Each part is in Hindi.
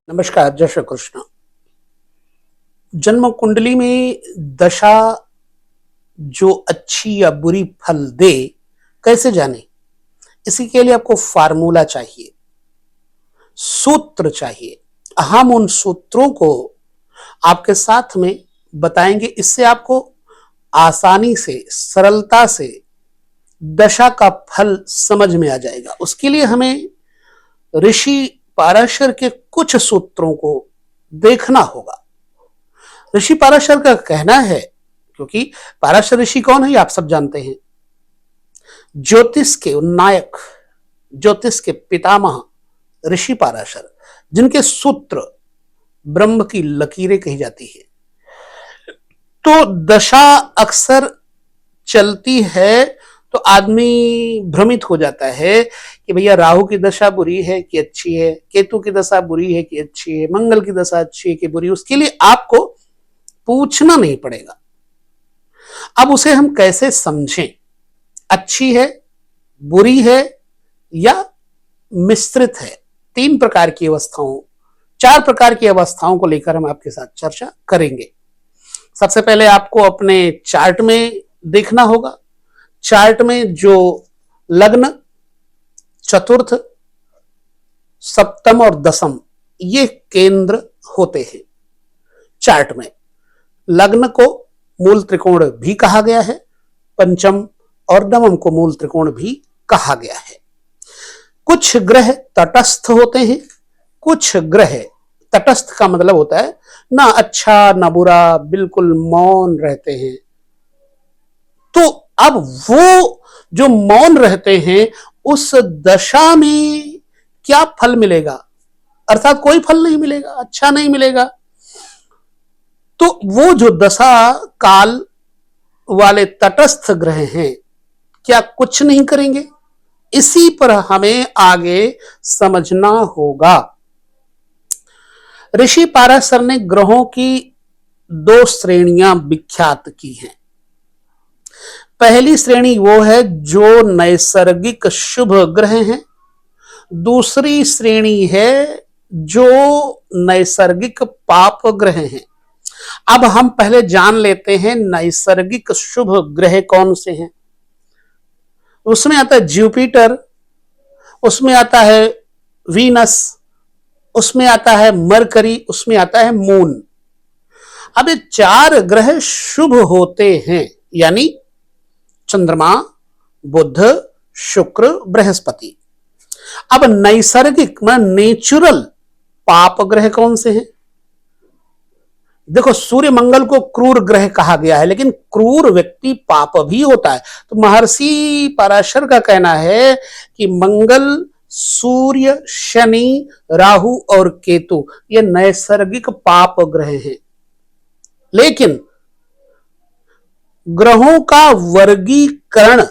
नमस्कार, जय श्री कृष्ण। जन्म कुंडली में दशा जो अच्छी या बुरी फल दे, कैसे जाने? इसी के लिए आपको फार्मूला चाहिए, सूत्र चाहिए। हम उन सूत्रों को आपके साथ में बताएंगे, इससे आपको आसानी से, सरलता से दशा का फल समझ में आ जाएगा। उसके लिए हमें ऋषि पाराशर के कुछ सूत्रों को देखना होगा। ऋषि पाराशर का कहना है, क्योंकि पाराशर ऋषि कौन है ये आप सब जानते हैं, ज्योतिष के नायक, ज्योतिष के पितामह ऋषि पाराशर, जिनके सूत्र ब्रह्म की लकीरें कही जाती है। तो दशा अक्सर चलती है तो आदमी भ्रमित हो जाता है कि भैया राहु की दशा बुरी है कि अच्छी है, केतु की दशा बुरी है कि अच्छी है, मंगल की दशा अच्छी है कि बुरी। उसके लिए आपको पूछना नहीं पड़ेगा। अब उसे हम कैसे समझें, अच्छी है, बुरी है या मिश्रित है? 3 प्रकार की अवस्थाओं, 4 प्रकार की अवस्थाओं को लेकर हम आपके साथ चर्चा करेंगे। सबसे पहले आपको अपने चार्ट में देखना होगा। चार्ट में जो लग्न, चतुर्थ, सप्तम और दशम ये केंद्र होते हैं। चार्ट में लग्न को मूल त्रिकोण भी कहा गया है, पंचम और नवम को मूल त्रिकोण भी कहा गया है। कुछ ग्रह तटस्थ होते हैं, कुछ ग्रह, तटस्थ का मतलब होता है ना अच्छा ना बुरा, बिल्कुल मौन रहते हैं। तो अब वो जो मौन रहते हैं उस दशा में क्या फल मिलेगा? अर्थात कोई फल नहीं मिलेगा, अच्छा नहीं मिलेगा। तो वो जो दशा काल वाले तटस्थ ग्रह हैं, क्या कुछ नहीं करेंगे? इसी पर हमें आगे समझना होगा। ऋषि पाराशर ने ग्रहों की 2 श्रेणियां विख्यात की हैं। पहली श्रेणी वो है जो नैसर्गिक शुभ ग्रह हैं। दूसरी श्रेणी है जो नैसर्गिक पाप ग्रह हैं। अब हम पहले जान लेते हैं नैसर्गिक शुभ ग्रह कौन से हैं। उसमें आता है जुपिटर, उसमें आता है वीनस, उसमें आता है मरकरी, उसमें आता है मून। अब ये 4 ग्रह शुभ होते हैं, यानी चंद्रमा, बुध, शुक्र, बृहस्पति। अब नैसर्गिक नेचुरल पाप ग्रह कौन से हैं? देखो, सूर्य मंगल को क्रूर ग्रह कहा गया है, लेकिन क्रूर व्यक्ति पाप भी होता है। तो महर्षि पराशर का कहना है कि मंगल, सूर्य, शनि, राहु और केतु ये नैसर्गिक पाप ग्रह हैं। लेकिन ग्रहों का वर्गीकरण,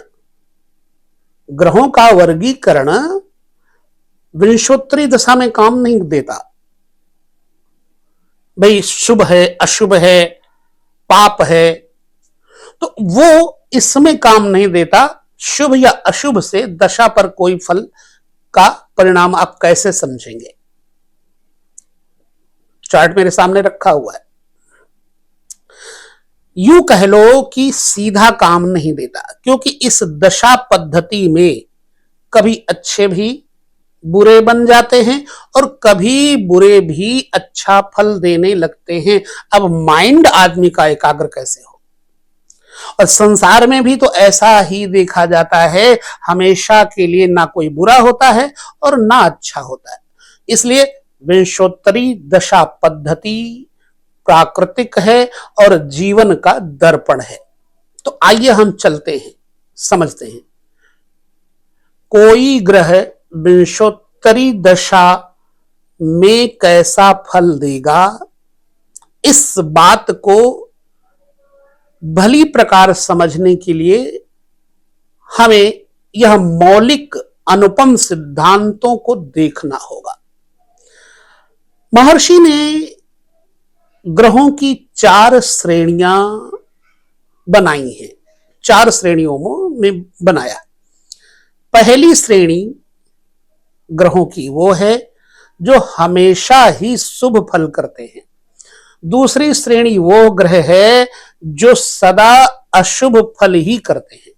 ग्रहों का वर्गीकरण विंशोत्तरी दशा में काम नहीं देता। भाई शुभ है, अशुभ है, पाप है, तो वो इसमें काम नहीं देता। शुभ या अशुभ से दशा पर कोई फल का परिणाम आप कैसे समझेंगे? चार्ट मेरे सामने रखा हुआ है। यूं कह लो कि सीधा काम नहीं देता, क्योंकि इस दशा पद्धति में कभी अच्छे भी बुरे बन जाते हैं और कभी बुरे भी अच्छा फल देने लगते हैं। अब माइंड आदमी का एकाग्र कैसे हो? और संसार में भी तो ऐसा ही देखा जाता है, हमेशा के लिए ना कोई बुरा होता है और ना अच्छा होता है। इसलिए विंशोत्तरी दशा पद्धति प्राकृतिक है और जीवन का दर्पण है। तो आइए हम चलते हैं, समझते हैं। कोई ग्रह विंशोत्तरी दशा में कैसा फल देगा, इस बात को भली प्रकार समझने के लिए हमें यह मौलिक अनुपम सिद्धांतों को देखना होगा। महर्षि ने ग्रहों की 4 श्रेणियां बनाई हैं, 4 श्रेणियों में बनाया। पहली श्रेणी ग्रहों की वो है जो हमेशा ही शुभ फल करते हैं। दूसरी श्रेणी वो ग्रह है जो सदा अशुभ फल ही करते हैं।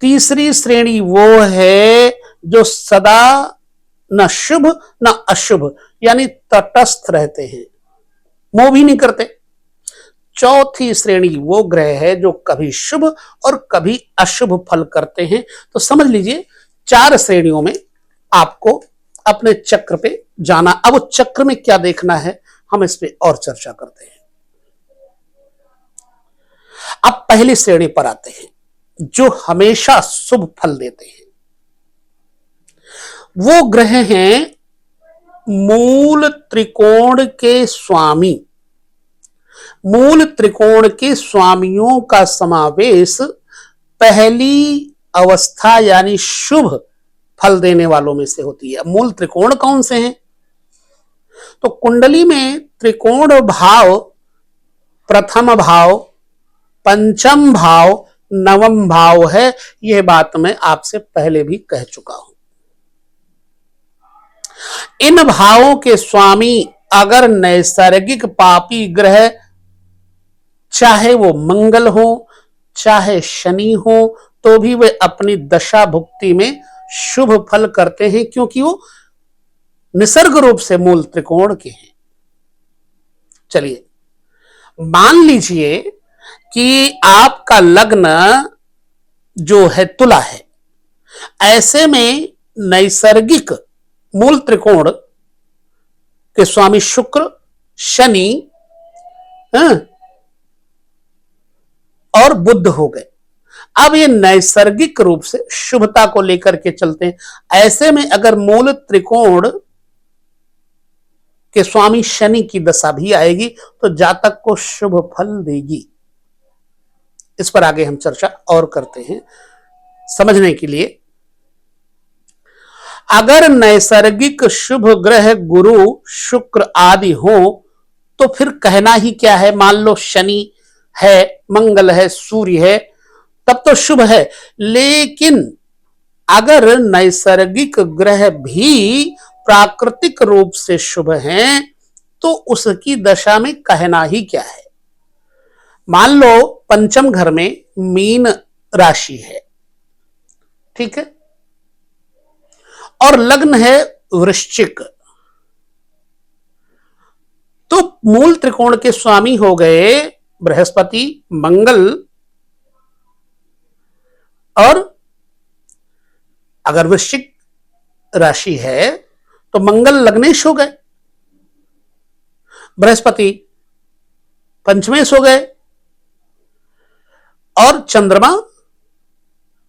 तीसरी श्रेणी वो है जो सदा न शुभ न अशुभ यानी तटस्थ रहते हैं, मोह भी नहीं करते। चौथी श्रेणी वो ग्रह है जो कभी शुभ और कभी अशुभ फल करते हैं। तो समझ लीजिए 4 श्रेणियों में आपको अपने चक्र पे जाना। अब उस चक्र में क्या देखना है हम इस पे और चर्चा करते हैं। अब पहली श्रेणी पर आते हैं जो हमेशा शुभ फल देते हैं। वो ग्रह हैं मूल त्रिकोण के स्वामी। मूल त्रिकोण के स्वामियों का समावेश पहली अवस्था यानी शुभ फल देने वालों में से होती है। मूल त्रिकोण कौन से हैं? तो कुंडली में त्रिकोण भाव प्रथम भाव, पंचम भाव, नवम भाव है। यह बात मैं आपसे पहले भी कह चुका हूं। इन भावों के स्वामी अगर नैसर्गिक पापी ग्रह, चाहे वो मंगल हो चाहे शनि हो, तो भी वे अपनी दशा भुक्ति में शुभ फल करते हैं, क्योंकि वो निसर्ग रूप से मूल त्रिकोण के हैं। चलिए मान लीजिए कि आपका लग्न जो है तुला है, ऐसे में नैसर्गिक मूल त्रिकोण के स्वामी शुक्र, शनि और बुध हो गए। अब ये नैसर्गिक रूप से शुभता को लेकर के चलते हैं। ऐसे में अगर मूल त्रिकोण के स्वामी शनि की दशा भी आएगी तो जातक को शुभ फल देगी। इस पर आगे हम चर्चा और करते हैं समझने के लिए। अगर नैसर्गिक शुभ ग्रह गुरु, शुक्र आदि हो तो फिर कहना ही क्या है। मान लो शनि है, मंगल है, सूर्य है, तब तो शुभ है। लेकिन अगर नैसर्गिक ग्रह भी प्राकृतिक रूप से शुभ हैं तो उसकी दशा में कहना ही क्या है। मान लो पंचम घर में मीन राशि है, ठीक है, और लग्न है वृश्चिक, तो मूल त्रिकोण के स्वामी हो गए बृहस्पति, मंगल, और अगर वृश्चिक राशि है तो मंगल लग्नेश हो गए, बृहस्पति पंचमेश हो गए और चंद्रमा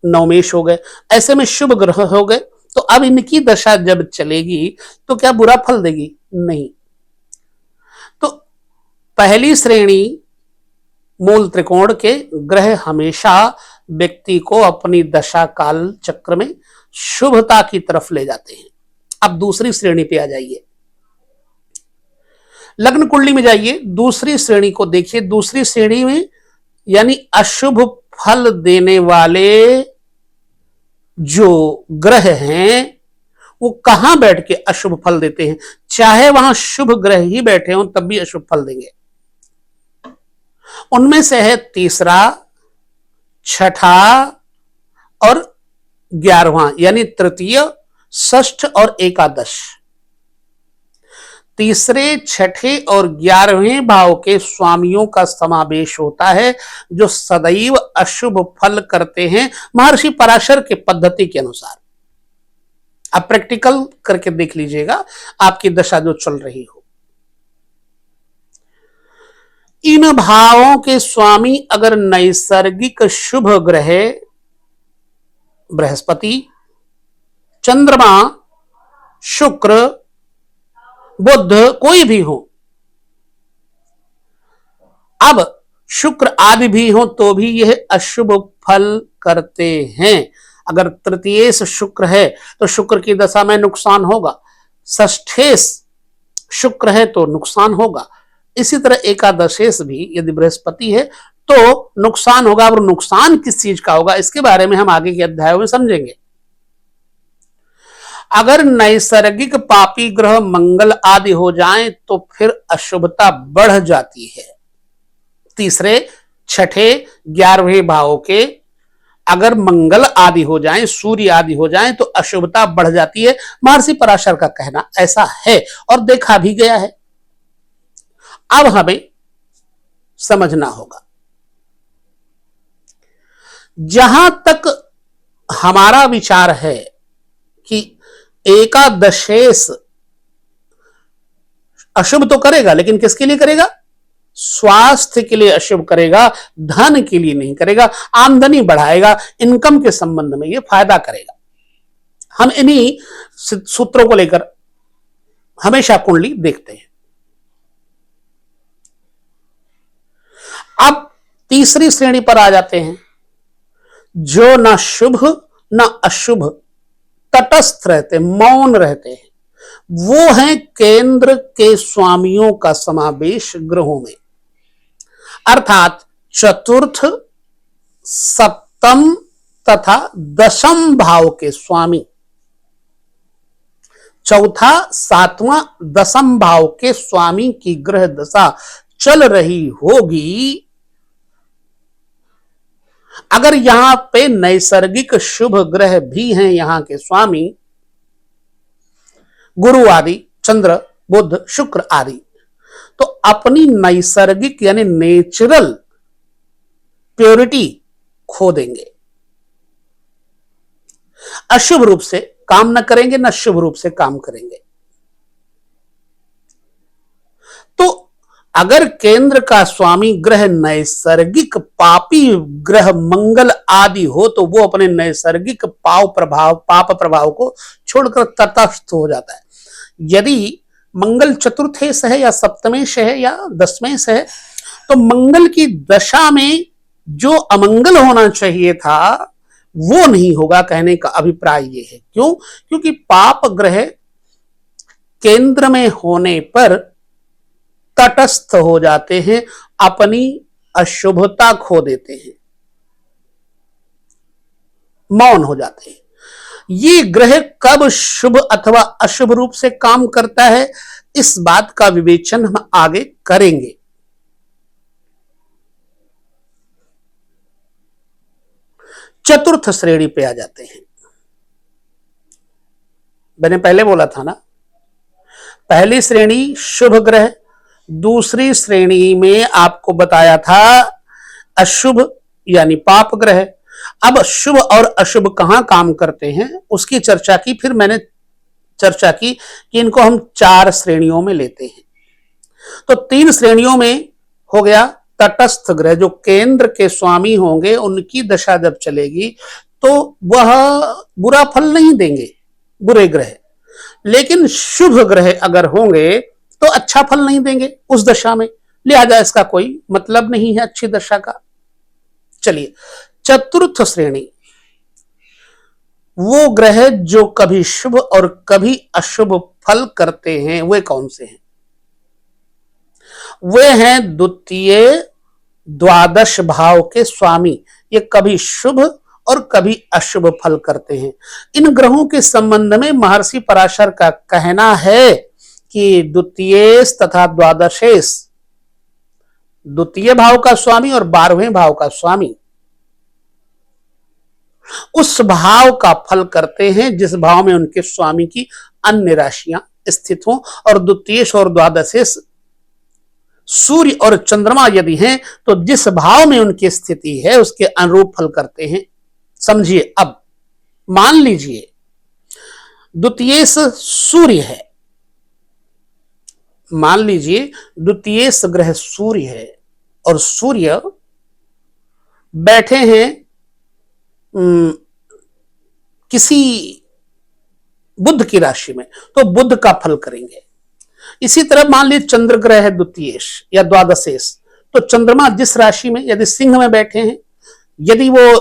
नवमेश हो गए। ऐसे में शुभ ग्रह हो गए। तो अब इनकी दशा जब चलेगी तो क्या बुरा फल देगी? नहीं। तो पहली श्रेणी मूल त्रिकोण के ग्रह हमेशा व्यक्ति को अपनी दशा काल चक्र में शुभता की तरफ ले जाते हैं। अब दूसरी श्रेणी पे आ जाइए, लग्न कुंडली में जाइए, दूसरी श्रेणी को देखिए। दूसरी श्रेणी में यानी अशुभ फल देने वाले जो ग्रह हैं वो कहां बैठ के अशुभ फल देते हैं। चाहे वहां शुभ ग्रह ही बैठे हों तब भी अशुभ फल देंगे। उनमें से है तीसरा, छठा और 11वां, यानी तृतीय, षष्ठ और एकादश। तीसरे, छठे और 11वें भाव के स्वामियों का समावेश होता है जो सदैव अशुभ फल करते हैं महर्षि पराशर के पद्धति के अनुसार। आप प्रैक्टिकल करके देख लीजिएगा आपकी दशा जो चल रही हो। इन भावों के स्वामी अगर नैसर्गिक शुभ ग्रह बृहस्पति, चंद्रमा, शुक्र, बुध कोई भी हो, अब शुक्र आदि भी हो तो भी यह अशुभ फल करते हैं। अगर तृतीयेश शुक्र है तो शुक्र की दशा में नुकसान होगा, षष्ठेश शुक्र है तो नुकसान होगा। इसी तरह एकादशेश भी यदि बृहस्पति है तो नुकसान होगा। और नुकसान किस चीज का होगा इसके बारे में हम आगे के अध्यायों में समझेंगे। अगर नैसर्गिक पापी ग्रह मंगल आदि हो जाएं तो फिर अशुभता बढ़ जाती है। तीसरे, छठे, 11वें भाव के अगर मंगल आदि हो जाएं, सूर्य आदि हो जाएं तो अशुभता बढ़ जाती है। महर्षि पराशर का कहना ऐसा है और देखा भी गया है। अब हमें समझना होगा, जहां तक हमारा विचार है कि एकादशेस अशुभ तो करेगा, लेकिन किसके लिए करेगा? स्वास्थ्य के लिए अशुभ करेगा, धन के लिए नहीं करेगा। आमदनी बढ़ाएगा, इनकम के संबंध में यह फायदा करेगा। हम इन्हीं सूत्रों को लेकर हमेशा कुंडली देखते हैं। अब तीसरी श्रेणी पर आ जाते हैं, जो न शुभ न अशुभ, तटस्थ रहते, मौन रहते हैं। वो हैं केंद्र के स्वामियों का समावेश ग्रहों में, अर्थात चतुर्थ, सप्तम तथा दशम भाव के स्वामी। चौथा, सातवां, दशम भाव के स्वामी की ग्रह दशा चल रही होगी। अगर यहां पे नैसर्गिक शुभ ग्रह भी हैं, यहां के स्वामी गुरु आदि, चंद्र, बुध, शुक्र आदि, तो अपनी नैसर्गिक यानी नेचुरल प्योरिटी खो देंगे। अशुभ रूप से काम न करेंगे, न शुभ रूप से काम करेंगे। तो अगर केंद्र का स्वामी ग्रह नैसर्गिक पापी ग्रह मंगल आदि हो तो वो अपने नैसर्गिक पाप प्रभाव को छोड़कर तटस्थ हो जाता है। यदि मंगल चतुर्थेश है या सप्तमेश है या दशमेश है, तो मंगल की दशा में जो अमंगल होना चाहिए था वो नहीं होगा। कहने का अभिप्राय ये है। क्यों? क्योंकि पाप ग्रह केंद्र में होने पर तटस्थ हो जाते हैं, अपनी अशुभता खो देते हैं, मौन हो जाते हैं। ये ग्रह कब शुभ अथवा अशुभ रूप से काम करता है, इस बात का विवेचन हम आगे करेंगे। चतुर्थ श्रेणी पे आ जाते हैं। मैंने पहले बोला था ना, पहली श्रेणी शुभ ग्रह, दूसरी श्रेणी में आपको बताया था अशुभ यानी पाप ग्रह। अब शुभ और अशुभ कहां काम करते हैं उसकी चर्चा की। फिर मैंने चर्चा की कि इनको हम 4 श्रेणियों में लेते हैं। तो 3 श्रेणियों में हो गया तटस्थ ग्रह, जो केंद्र के स्वामी होंगे, उनकी दशा जब चलेगी तो वह बुरा फल नहीं देंगे, बुरे ग्रह। लेकिन शुभ ग्रह अगर होंगे तो अच्छा फल नहीं देंगे उस दशा में, लिहाजा इसका कोई मतलब नहीं है अच्छी दशा का। चलिए, चतुर्थ श्रेणी, वो ग्रह जो कभी शुभ और कभी अशुभ फल करते हैं, वे कौन से हैं? वे हैं द्वितीय द्वादश भाव के स्वामी। ये कभी शुभ और कभी अशुभ फल करते हैं। इन ग्रहों के संबंध में महर्षि पराशर का कहना है कि द्वितीय तथा द्वादशेश, द्वितीय भाव का स्वामी और 12वें भाव का स्वामी उस भाव का फल करते हैं जिस भाव में उनके स्वामी की अन्य राशियां स्थित हों। और द्वितीय और द्वादशेश सूर्य और चंद्रमा यदि हैं तो जिस भाव में उनकी स्थिति है उसके अनुरूप फल करते हैं। समझिए, अब मान लीजिए द्वितीय सूर्य है, मान लीजिए द्वितीय ग्रह सूर्य है और सूर्य बैठे हैं किसी बुध की राशि में, तो बुध का फल करेंगे। इसी तरह मान लीजिए चंद्र ग्रह है द्वितीयेश या द्वादशेश, तो चंद्रमा जिस राशि में, यदि सिंह में बैठे हैं, यदि वो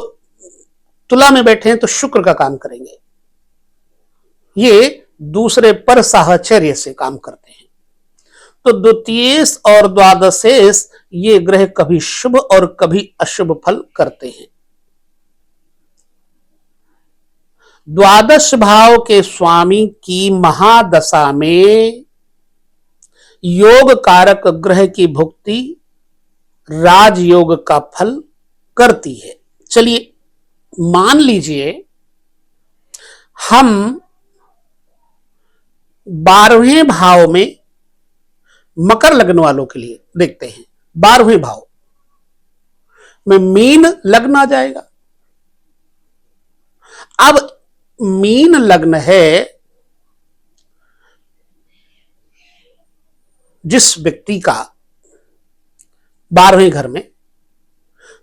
तुला में बैठे हैं तो शुक्र का काम करेंगे। ये दूसरे पर साहचर्य से काम करते हैं। तो द्वितीयेश और द्वादशेश ये ग्रह कभी शुभ और कभी अशुभ फल करते हैं। द्वादश भाव के स्वामी की महादशा में योग कारक ग्रह की भुक्ति राजयोग का फल करती है। चलिए मान लीजिए हम 12वें भाव में मकर लग्न वालों के लिए देखते हैं। 12वें भाव में मीन लग्न आ जाएगा। अब मीन लग्न है जिस व्यक्ति का 12वें घर में,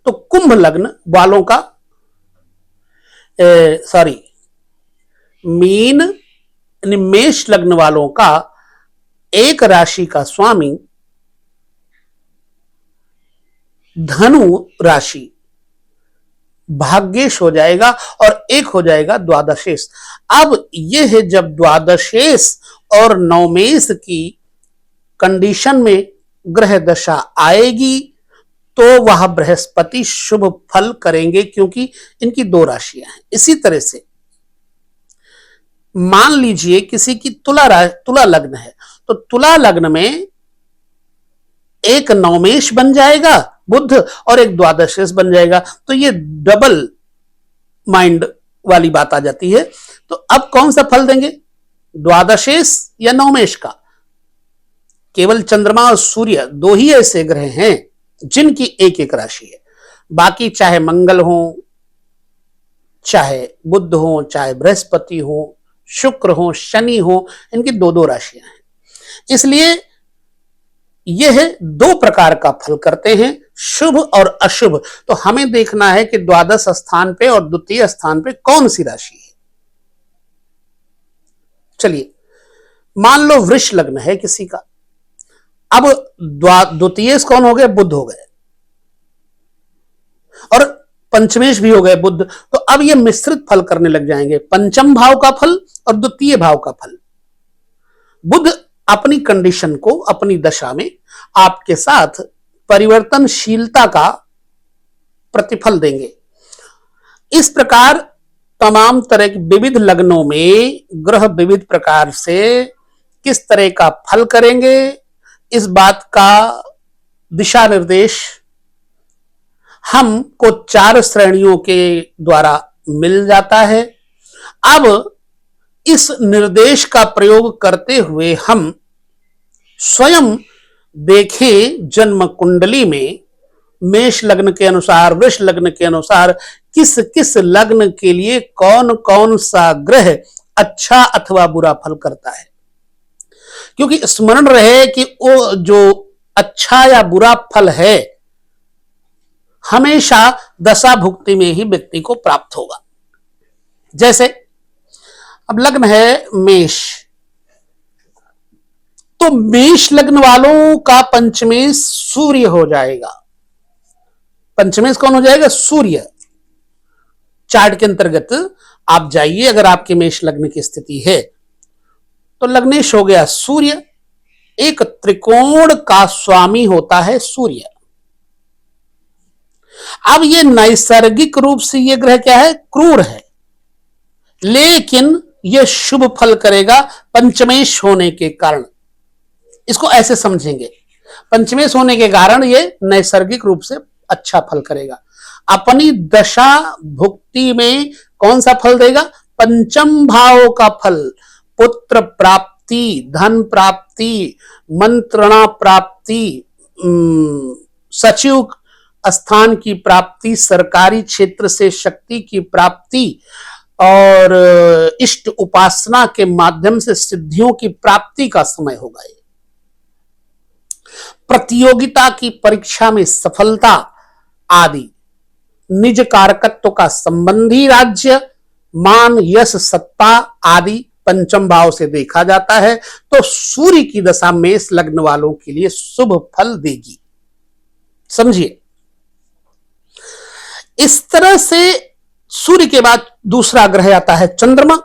तो कुंभ लग्न वालों का मीन मेष लग्न वालों का एक राशि का स्वामी धनु राशि भाग्येश हो जाएगा और एक हो जाएगा द्वादशेश। अब यह है जब द्वादशेश और नवमेश की कंडीशन में ग्रह दशा आएगी तो वह बृहस्पति शुभ फल करेंगे, क्योंकि इनकी 2 राशियां हैं। इसी तरह से मान लीजिए किसी की तुला लग्न है, तो तुला लग्न में एक नवमेश बन जाएगा बुध और एक द्वादशेश बन जाएगा, तो ये डबल माइंड वाली बात आ जाती है। तो अब कौन सा फल देंगे, द्वादशेश या नवमेश का? केवल चंद्रमा और सूर्य 2 ही ऐसे ग्रह हैं जिनकी एक एक राशि है। बाकी चाहे मंगल हो, चाहे बुध हो, चाहे बृहस्पति हो, शुक्र हो, शनि हो, इनकी 2-2 राशियां हैं। इसलिए यह 2 प्रकार का फल करते हैं, शुभ और अशुभ। तो हमें देखना है कि द्वादश स्थान पे और द्वितीय स्थान पे कौन सी राशि है। चलिए मान लो वृष लग्न है किसी का। अब द्वितीय कौन हो गए, बुध हो गए, और पंचमेश भी हो गए बुध। तो अब ये मिश्रित फल करने लग जाएंगे, पंचम भाव का फल और द्वितीय भाव का फल। बुध अपनी कंडीशन को, अपनी दशा में आपके साथ परिवर्तनशीलता का प्रतिफल देंगे। इस प्रकार तमाम तरह के विविध लग्नों में ग्रह विविध प्रकार से किस तरह का फल करेंगे, इस बात का दिशा निर्देश हमको 4 श्रेणियों के द्वारा मिल जाता है। अब इस निर्देश का प्रयोग करते हुए हम स्वयं देखें जन्म कुंडली में मेष लग्न के अनुसार, वृष लग्न के अनुसार किस किस लग्न के लिए कौन कौन सा ग्रह अच्छा अथवा बुरा फल करता है। क्योंकि स्मरण रहे कि वो जो अच्छा या बुरा फल है हमेशा दशा भुक्ति में ही व्यक्ति को प्राप्त होगा। जैसे अब लग्न है मेष, तो मेष लग्न वालों का पंचमेश सूर्य हो जाएगा। पंचमेश कौन हो जाएगा, सूर्य। चार्ट के अंतर्गत आप जाइए, अगर आपके मेष लग्न की स्थिति है तो लग्नेश हो गया सूर्य। एक त्रिकोण का स्वामी होता है सूर्य। अब ये नैसर्गिक रूप से ये ग्रह क्या है, क्रूर है, लेकिन यह शुभ फल करेगा पंचमेश होने के कारण। इसको ऐसे समझेंगे, पंचमेश होने के कारण ये नैसर्गिक रूप से अच्छा फल करेगा। अपनी दशा भुक्ति में कौन सा फल देगा, पंचम भाव का फल, पुत्र प्राप्ति, धन प्राप्ति, मंत्रणा प्राप्ति, सचिव स्थान की प्राप्ति, सरकारी क्षेत्र से शक्ति की प्राप्ति और इष्ट उपासना के माध्यम से सिद्धियों की प्राप्ति का समय होगा। ये प्रतियोगिता की परीक्षा में सफलता आदि, निज कारकत्व का संबंधी राज्य, मान, यश, सत्ता आदि पंचम भाव से देखा जाता है। तो सूर्य की दशा मेष लग्न वालों के लिए शुभ फल देगी। समझिए, इस तरह से सूर्य के बाद दूसरा ग्रह आता है चंद्रमा।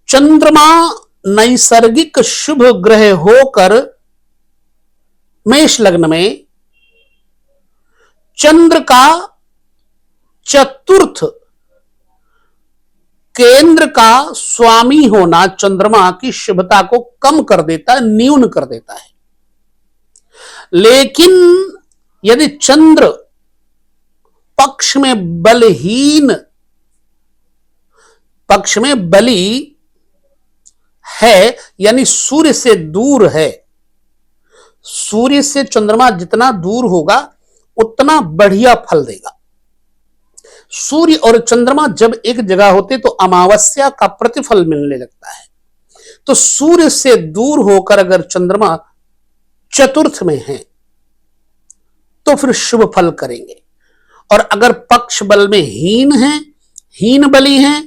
चंद्रमा नैसर्गिक शुभ ग्रह होकर मेष लग्न में चंद्र का चतुर्थ केंद्र का स्वामी होना चंद्रमा की शुभता को कम कर देता है, न्यून कर देता है। लेकिन यदि चंद्र पक्ष में बलहीन, पक्ष में बली है, यानी सूर्य से दूर है, सूर्य से चंद्रमा जितना दूर होगा उतना बढ़िया फल देगा। सूर्य और चंद्रमा जब एक जगह होते तो अमावस्या का प्रतिफल मिलने लगता है। तो सूर्य से दूर होकर अगर चंद्रमा चतुर्थ में है तो फिर शुभ फल करेंगे। और अगर पक्ष बल में हीन है, हीन बली है,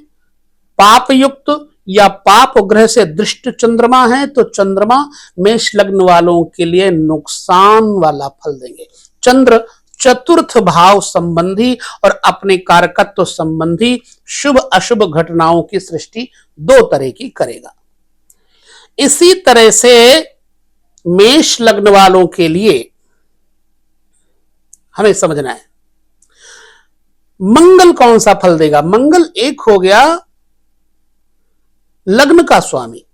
पाप युक्त या पाप ग्रह से दृष्ट चंद्रमा है, तो चंद्रमा मेष लग्न वालों के लिए नुकसान वाला फल देंगे। चंद्र चतुर्थ भाव संबंधी और अपने कारकत्व संबंधी शुभ अशुभ घटनाओं की सृष्टि दो तरह की करेगा। इसी तरह से मेष लग्न वालों के लिए हमें समझना है मंगल कौन सा फल देगा। मंगल एक हो गया लग्न का स्वामी,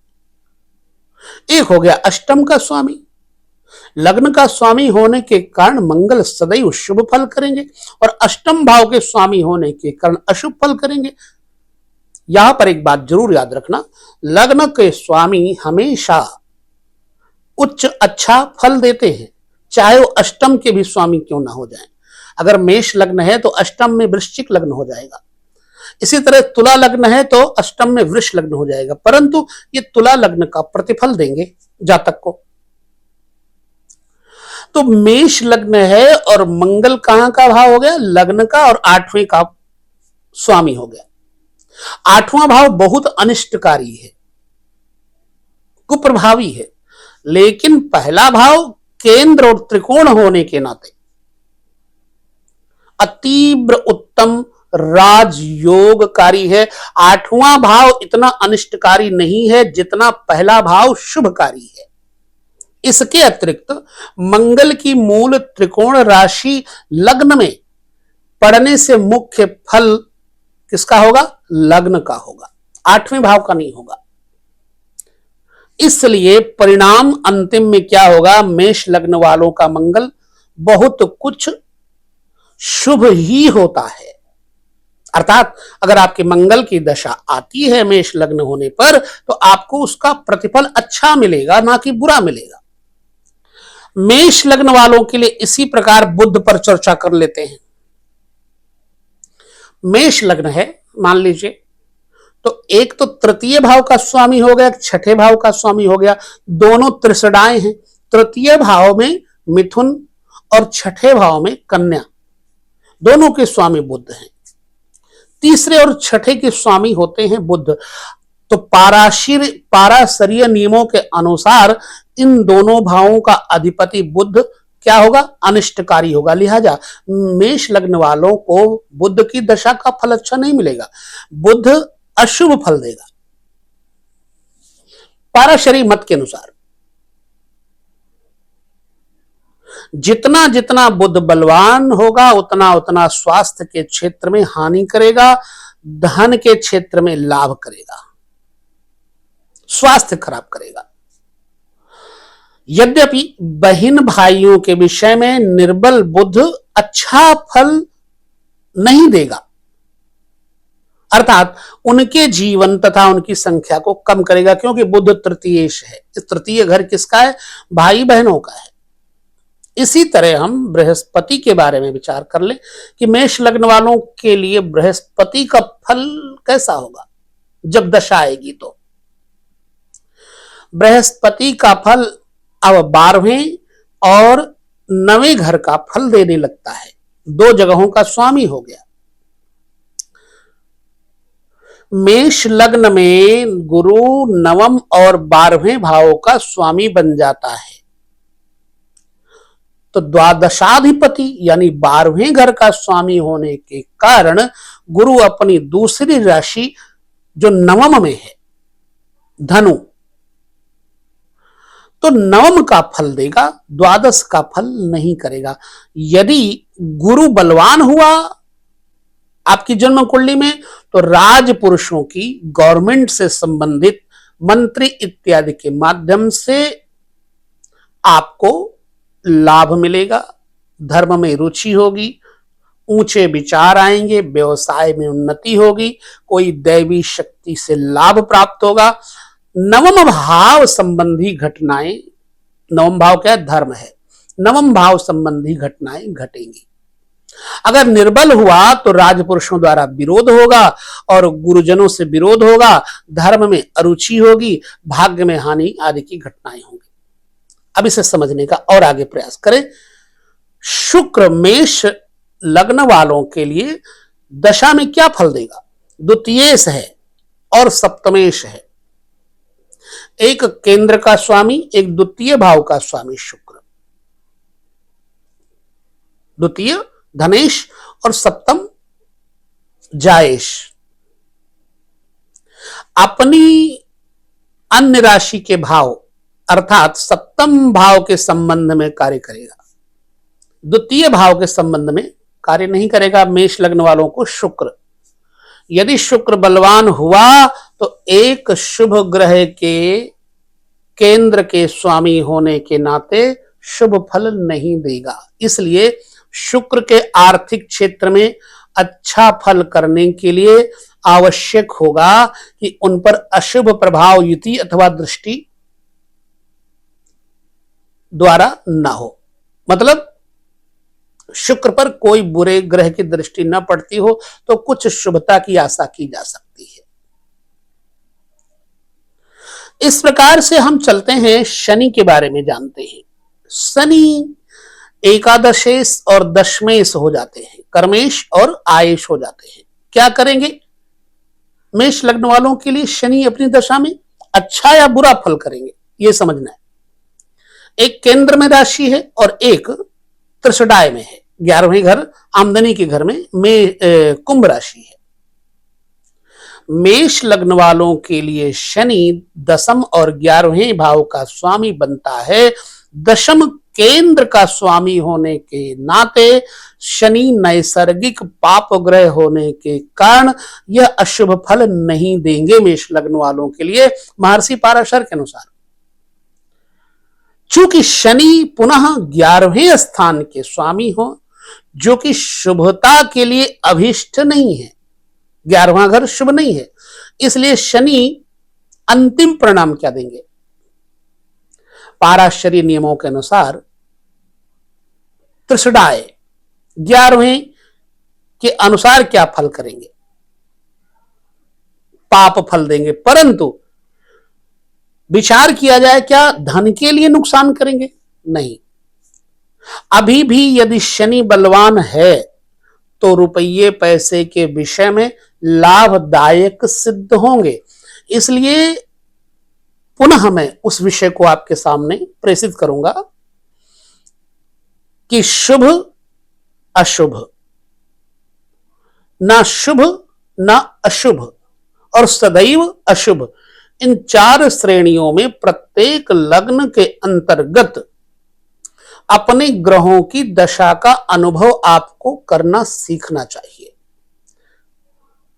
एक हो गया अष्टम का स्वामी। लग्न का स्वामी होने के कारण मंगल सदैव शुभ फल करेंगे और अष्टम भाव के स्वामी होने के कारण अशुभ फल करेंगे। यहां पर एक बात जरूर याद रखना, लग्न के स्वामी हमेशा उच्च अच्छा फल देते हैं, चाहे वो अष्टम के भी स्वामी क्यों ना हो जाए। अगर मेष लग्न है तो अष्टम में वृश्चिक लग्न हो जाएगा, इसी तरह तुला लग्न है तो अष्टम में वृष लग्न हो जाएगा, परंतु ये तुला लग्न का प्रतिफल देंगे जातक को। तो मेष लग्न है और मंगल कहां का भाव हो गया, लग्न का, और आठवें का स्वामी हो गया। आठवां भाव बहुत अनिष्टकारी है, कुप्रभावी है, लेकिन पहला भाव केंद्र और त्रिकोण होने के नाते अतीव्र उत्तम राजयोगकारी है। आठवां भाव इतना अनिष्टकारी नहीं है जितना पहला भाव शुभकारी है। इसके अतिरिक्त मंगल की मूल त्रिकोण राशि लग्न में पड़ने से मुख्य फल किसका होगा, लग्न का होगा, आठवें भाव का नहीं होगा। इसलिए परिणाम अंतिम में क्या होगा, मेष लग्न वालों का मंगल बहुत कुछ शुभ ही होता है। अर्थात अगर आपके मंगल की दशा आती है मेष लग्न होने पर तो आपको उसका प्रतिफल अच्छा मिलेगा, ना कि बुरा मिलेगा। मेष लग्न वालों के लिए इसी प्रकार बुध पर चर्चा कर लेते हैं। मेष लग्न है, मान लीजिए, तो एक तो तृतीय भाव का स्वामी हो गया, छठे भाव का स्वामी हो गया, दोनों त्रिसडाएं हैं। तृतीय भाव में मिथुन और छठे भाव में कन्या, दोनों के स्वामी बुध हैं। तीसरे और छठे के स्वामी होते हैं बुध। तो पाराशरीय नियमों के अनुसार इन दोनों भावों का अधिपति बुध क्या होगा, अनिष्टकारी होगा। लिहाजा मेष लग्न वालों को बुध की दशा का फल अच्छा नहीं मिलेगा, बुध अशुभ फल देगा पाराशरी मत के अनुसार। जितना जितना बुध बलवान होगा उतना उतना स्वास्थ्य के क्षेत्र में हानि करेगा, धन के क्षेत्र में लाभ करेगा, स्वास्थ्य खराब करेगा। यद्यपि बहन भाइयों के विषय में निर्बल बुध अच्छा फल नहीं देगा, अर्थात उनके जीवन तथा उनकी संख्या को कम करेगा, क्योंकि बुध तृतीयेश है। इस तृतीय घर किसका है, भाई बहनों का है। इसी तरह हम बृहस्पति के बारे में विचार कर ले कि मेष लग्न वालों के लिए बृहस्पति का फल कैसा होगा जब दशा आएगी। तो बृहस्पति का फल अब 12वें और 9वें घर का फल देने लगता है, दो जगहों का स्वामी हो गया। मेष लग्न में गुरु 9वें और 12वें भावों का स्वामी बन जाता है। तो द्वादशाधिपति यानी 12वें घर का स्वामी होने के कारण गुरु अपनी दूसरी राशि जो 9वें में है धनु, तो 9वें का फल देगा, द्वादश का फल नहीं करेगा। यदि गुरु बलवान हुआ आपकी जन्म कुंडली में तो राज पुरुषों की, गवर्नमेंट से संबंधित मंत्री इत्यादि के माध्यम से आपको लाभ मिलेगा, धर्म में रुचि होगी, ऊंचे विचार आएंगे, व्यवसाय में उन्नति होगी, कोई दैवी शक्ति से लाभ प्राप्त होगा। नवम भाव संबंधी घटनाएं, नवम भाव क्या है? धर्म है। नवम भाव संबंधी घटनाएं घटेंगी। अगर निर्बल हुआ तो राजपुरुषों द्वारा विरोध होगा और गुरुजनों से विरोध होगा, धर्म में अरुचि होगी, भाग्य में हानि आदि की घटनाएं होंगी। अब इसे समझने का और आगे प्रयास करें। शुक्र मेष लग्न वालों के लिए दशा में क्या फल देगा? द्वितीयेश है और सप्तमेश है। एक केंद्र का स्वामी, एक द्वितीय भाव का स्वामी शुक्र। द्वितीय धनेश और सप्तम जायेश। अपनी अन्य राशि के भाव अर्थात सप्तम भाव के संबंध में कार्य करेगा, द्वितीय भाव के संबंध में कार्य नहीं करेगा। मेष लग्न वालों को शुक्र, यदि शुक्र बलवान हुआ तो एक शुभ ग्रह के केंद्र के स्वामी होने के नाते शुभ फल नहीं देगा। इसलिए शुक्र के आर्थिक क्षेत्र में अच्छा फल करने के लिए आवश्यक होगा कि उन पर अशुभ प्रभाव युति अथवा दृष्टि द्वारा न हो। मतलब शुक्र पर कोई बुरे ग्रह की दृष्टि न पड़ती हो तो कुछ शुभता की आशा की जा सकती है। इस प्रकार से हम चलते हैं शनि के बारे में जानते हैं। शनि एकादशेश और दशमेश हो जाते हैं, कर्मेश और आयेश हो जाते हैं। क्या करेंगे मेष लग्न वालों के लिए शनि अपनी दशा में? अच्छा या बुरा फल करेंगे, यह समझना है। एक केंद्र में राशि है और एक त्रिशडाय में है, 11वें घर आमदनी के घर में कुंभ राशि है। मेष लग्न वालों के लिए शनि दशम और 11वें भाव का स्वामी बनता है। दशम केंद्र का स्वामी होने के नाते शनि नैसर्गिक पाप ग्रह होने के कारण यह अशुभ फल नहीं देंगे मेष लग्न वालों के लिए, महर्षि पाराशर के अनुसार। चूंकि शनि पुनः 11वें स्थान के स्वामी हो, जो कि शुभता के लिए अभिष्ट नहीं है, 11वां घर शुभ नहीं है, इसलिए शनि अंतिम परिणाम क्या देंगे? पाराशरीय नियमों के अनुसार त्रिशडाय 11वें के अनुसार क्या फल करेंगे? पाप फल देंगे। परंतु विचार किया जाए क्या धन के लिए नुकसान करेंगे? नहीं। अभी भी यदि शनि बलवान है तो रुपये पैसे के विषय में लाभदायक सिद्ध होंगे। इसलिए पुनः मैं उस विषय को आपके सामने प्रेषित करूंगा कि शुभ अशुभ, ना शुभ ना अशुभ और सदैव अशुभ, इन 4 श्रेणियों में प्रत्येक लग्न के अंतर्गत अपने ग्रहों की दशा का अनुभव आपको करना सीखना चाहिए।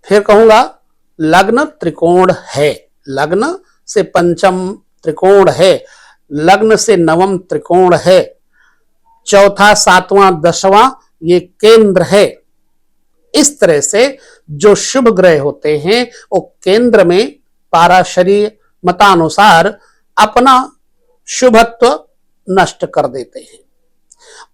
फिर कहूंगा, लग्न त्रिकोण है, लग्न से पंचम त्रिकोण है, लग्न से नवम त्रिकोण है, चौथा, 7वां, 10वां ये केंद्र है। इस तरह से जो शुभ ग्रह होते हैं वो केंद्र में पाराशरीय मतानुसार अपना शुभत्व नष्ट कर देते हैं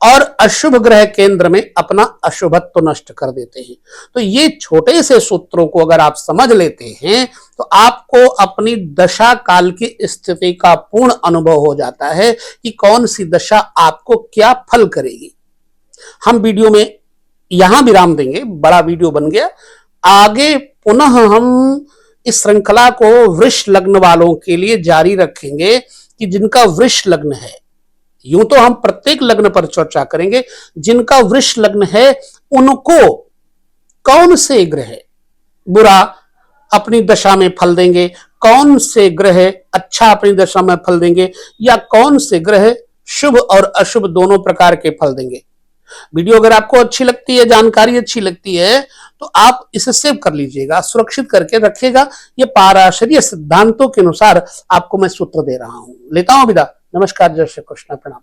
और अशुभ ग्रह केंद्र में अपना अशुभत्व नष्ट कर देते हैं। तो ये छोटे से सूत्रों को अगर आप समझ लेते हैं तो आपको अपनी दशा काल की स्थिति का पूर्ण अनुभव हो जाता है कि कौन सी दशा आपको क्या फल करेगी। हम वीडियो में यहां विराम देंगे, बड़ा वीडियो बन गया। आगे पुनः हम इस श्रृंखला को वृष लग्न वालों के लिए जारी रखेंगे कि जिनका वृष लग्न है, यूं तो हम प्रत्येक लग्न पर चर्चा करेंगे, जिनका वृष लग्न है उनको कौन से ग्रह बुरा अपनी दशा में फल देंगे, कौन से ग्रह अच्छा अपनी दशा में फल देंगे, या कौन से ग्रह शुभ और अशुभ दोनों प्रकार के फल देंगे। वीडियो अगर आपको अच्छी लगती है, जानकारी अच्छी लगती है तो आप इसे सेव कर लीजिएगा, सुरक्षित करके रखिएगा। ये पाराशरीय सिद्धांतों के अनुसार आपको मैं सूत्र दे रहा हूं। लेता हूं विदा। नमस्कार, जय श्री कृष्ण, प्रणाम।